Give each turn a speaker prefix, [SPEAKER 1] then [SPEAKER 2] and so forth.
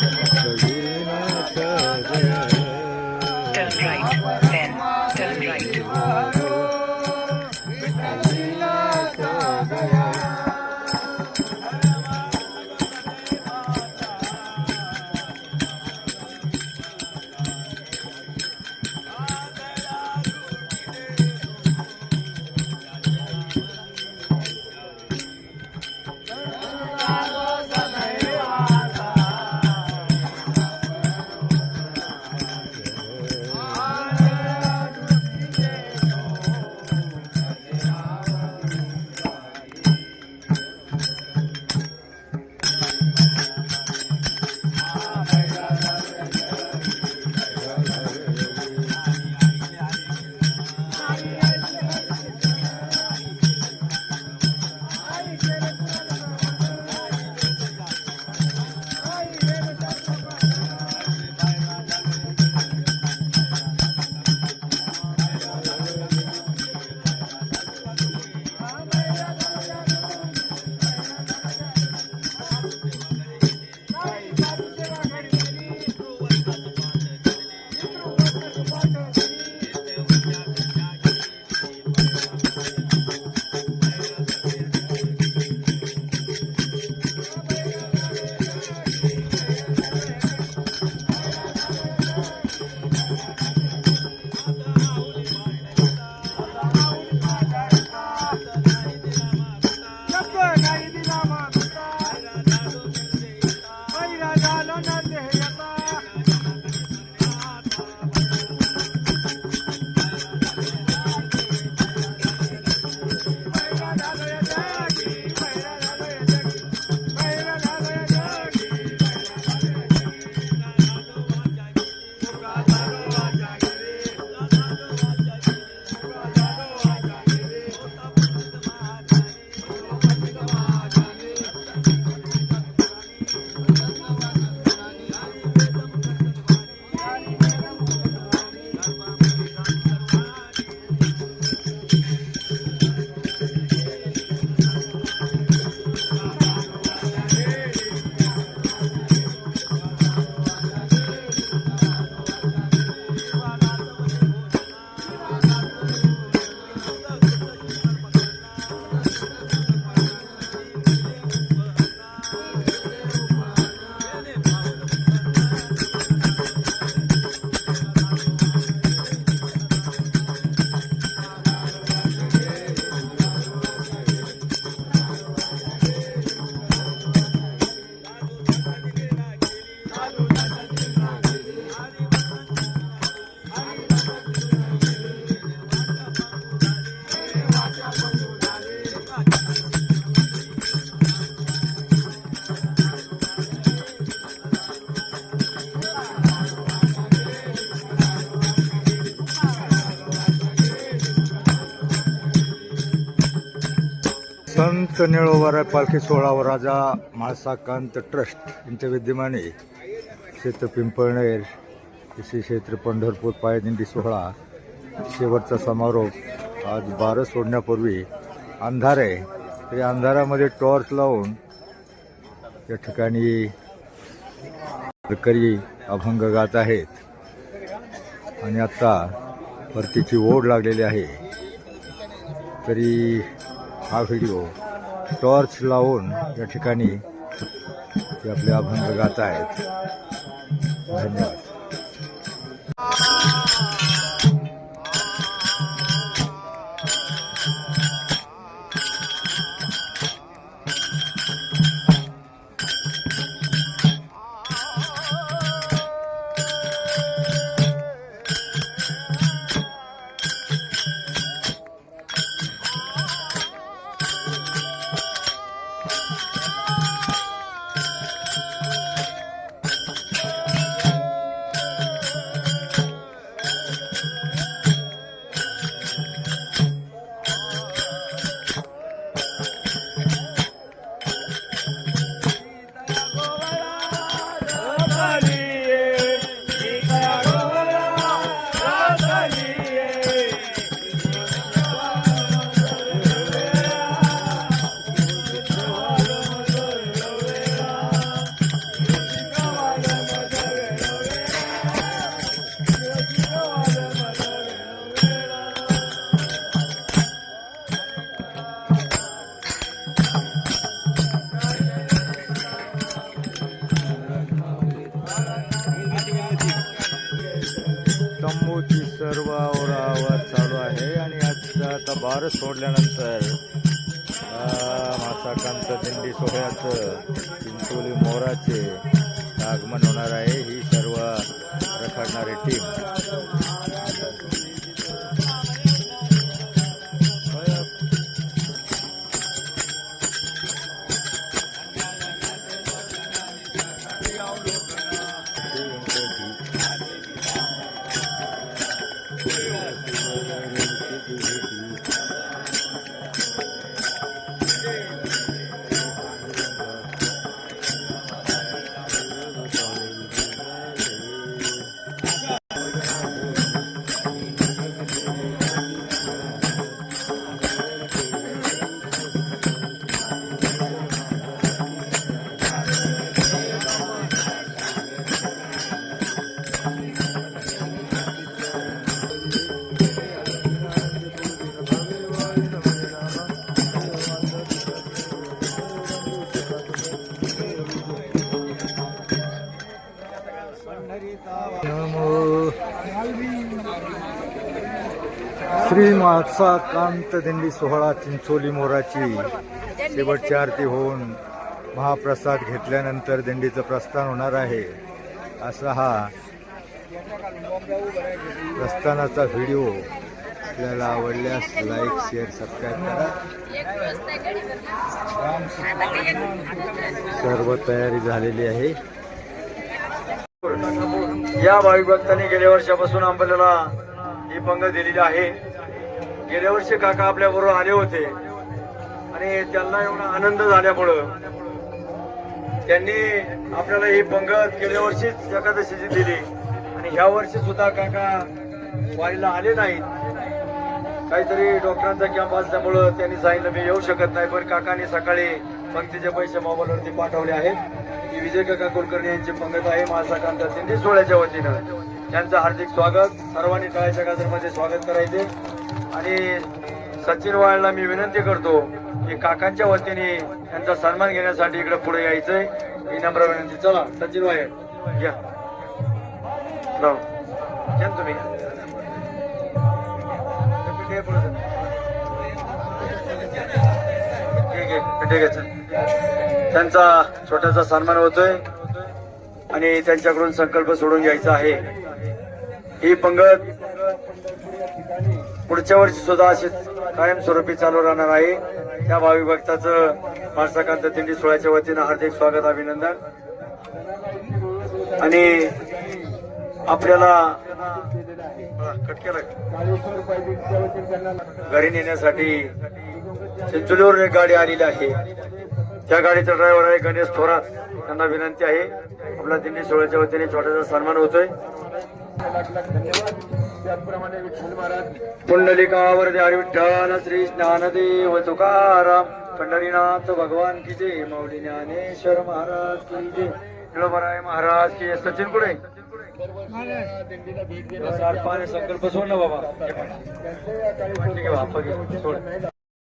[SPEAKER 1] Turn right, then turn right.
[SPEAKER 2] संत निळोबाराय पालखी सोहळा व राजा म्हाळसाकांत ट्रस्ट यांच्या विद्यमाने क्षेत्र पिंपळनेर श्री क्षेत्र पंढरपूर पायदिंडी सोहळा शेवटचा समारोप आज 12 सोडण्यापूर्वी अंधार आहे. तरी अंधारामध्ये टॉर्च लावून या ठिकाणी वारकरी अभंग गात आहेत आणि आता परतीची ओढ लागलेली आहे. तरी हा व्हिडिओ टॉर्च लावून या ठिकाणी ते आपले अभंग गात आहेत. धन्यवाद. तंबूची सर्व आवरावर चालू आहे आणि आता बार सोडल्यानंतर मासाकांत दिंडी सोहळ्याचं चिंचोली मोराचे आगमन होणार आहे. ही सर्व रखडणारी टीम श्री मासाकांत दिंडी सोहळा चिंचोली मोराची शेवटची आरती होऊन महाप्रसाद घेतल्यानंतर दिंडीचं प्रस्थान होणार आहे. असा हा प्रस्थानाचा व्हिडिओ आपल्याला आवडल्यास लाईक शेअर सबस्क्राईब करा. सर्व तयारी झालेली आहे.
[SPEAKER 3] या भाविक भक्तांनी गेल्या वर्षापासून आपल्याला ही पंगत दिलेली आहे. गेल्या वर्षी काका आपल्या बरोबर आले होते आणि त्यांना एवढा आनंद झाल्यामुळं त्यांनी आपल्याला ही पंगत गेल्या वर्षीच एकादशीची दिली आणि ह्या वर्षी सुद्धा काका वारीला आले नाहीत. काहीतरी डॉक्टरांचा कॅम्प असल्यामुळं त्यांनी सांगितलं मी येऊ शकत नाही, पण काकांनी सकाळी पंक्तीचे पैसे मोबाईलवरती पाठवले आहेत. ही विजय काका कुलकर्णी यांची पंगत आहे मासाकांत दिंडी सोहळ्याच्या वतीनं. त्यांचं हार्दिक स्वागत. सर्वांनी टाळ्याच्या गजरमध्ये स्वागत करायचे आणि सचिन वाळला मी विनंती करतो की काकांच्या वतीने त्यांचा सन्मान घेण्यासाठी इकडे पुढे यायचंय. ही नम्र विनंती. चला सचिन वायर घ्या तुम्ही ठीक आहे. त्यांचा छोटासा सन्मान होतोय आणि त्यांच्याकडून संकल्प सोडून घ्यायचा आहे. ही पंगत पुढच्या वर्षी सुद्धा अशीच कायमस्वरूपी चालू राहणार आहे. त्या भाविक भक्ताचं मासाकांत दिंडी सोहळ्याच्या वतीनं हार्दिक स्वागत अभिनंदन. आणि आपल्याला घरी नेण्यासाठी चिंचोलीवरून एक गाडी आलेली आहे. त्या गाडीचा ड्रायव्हर आहे गणेश थोरात. त्यांना विनंती आहे आपल्या दिंडी सोहळ्याच्या वतीने छोटासा सन्मान होतोय. पुंडलिकावर हरी विठ्ठल श्री ज्ञानदेव तुकाराम पंढरीनाथ भगवान की जय. माऊली ज्ञानेश्वर महाराज की जय. निळोबराय महाराज की. सचिन कुठे संकल्प सोड ना बाबा. ठीक आहे.